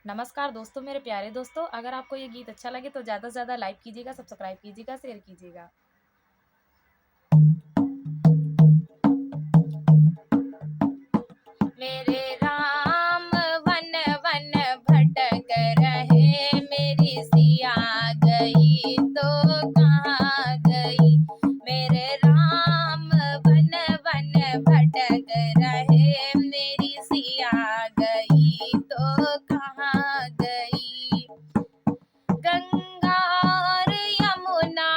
नमस्कार दोस्तों, मेरे प्यारे दोस्तों, अगर आपको ये गीत अच्छा लगे तो ज़्यादा से ज़्यादा लाइक कीजिएगा, सब्सक्राइब कीजिएगा, शेयर कीजिएगा। मेरे राम वन वन भटक रहे, मेरी सिया गई तो कहाँ गई। मेरे राम वन वन भटक रहे, मेरी सिया गई तो कहाँ गई। गंगा और यमुना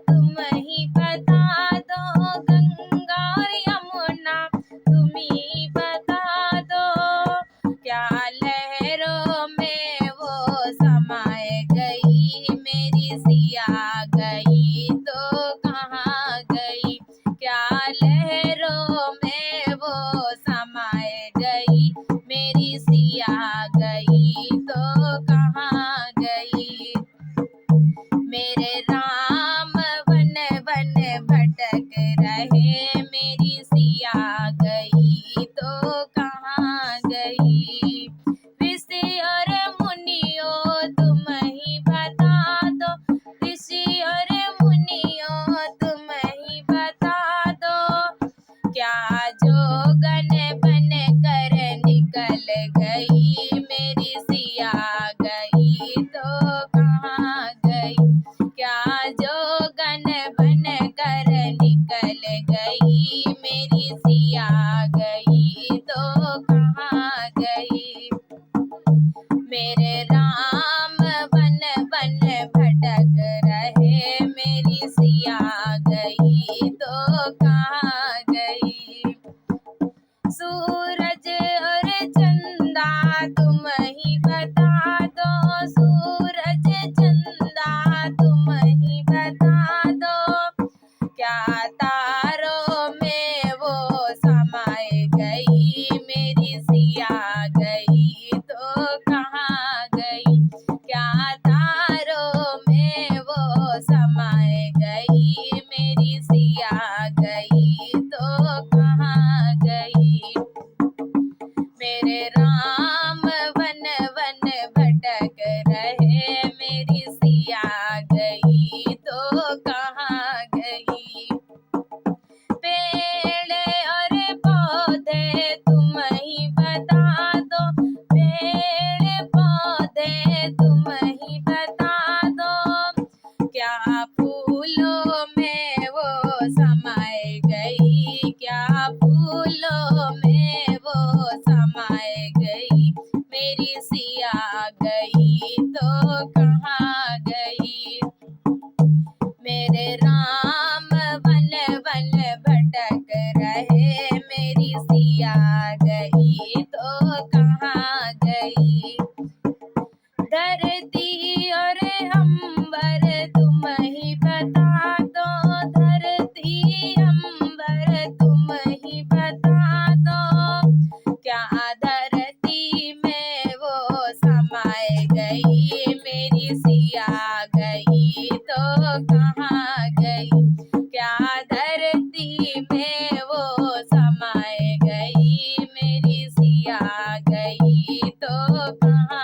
तुम ही बता दो, गंगा और यमुना तुम ही बता दो। क्या लहरों में वो समाए गई, मेरी सिया गई तो कहाँ गई। क्या लहरों में वो समाए गई, मेरी सिया गई तो कहाँ गई। मेरे राम वन वन भटक रहे, मेरी सिया गई तो कहाँ गई। ऋषि और मुनियों तुम ही बता दो, ऋषि और मुनियों तुम ही बता दो। क्या जोगन बन कर निकल गई, मेरी सिया गई तो कहाँ गई। क्या जोगन बन कर निकल गई, मेरी सिया गई तो कहाँ गई। मेरे राम वन वन भटक रहे, मेरी सिया गई तो कहाँ गई। सूरज और चंदा तुम ही बता दो, सूरज चंदा तुम ही बता दो। क्या तारों में वो समाए गई, मेरी सिया गई तो कहाँ गई। क्या तारों में वो समाए गई, मेरी सिया गई तो कहाँ गई। मेरे राम वन वन भटक रहे, मेरी सिया गई तो कहाँ गई। पेड़ और पौधे तुम ही बता दो, पेड़ पौधे तुम ही बता दो। क्या फूलों में वो समाए गई, क्या फूलों में वो समाए गई, मेरी सिया गई तो कहाँ गई। मेरे राम वन वन भटक रहे, मेरी सिया गई तो कहाँ गई। धरती और अंबर तुम ही बता दो, धरती अंबर तुम ही बता दो। क्या धरती में वो समाए गई, मेरी सिया गई तो कहाँ गई। क्या धरती में वो समाए गई, मेरी सिया गई तो कहाँ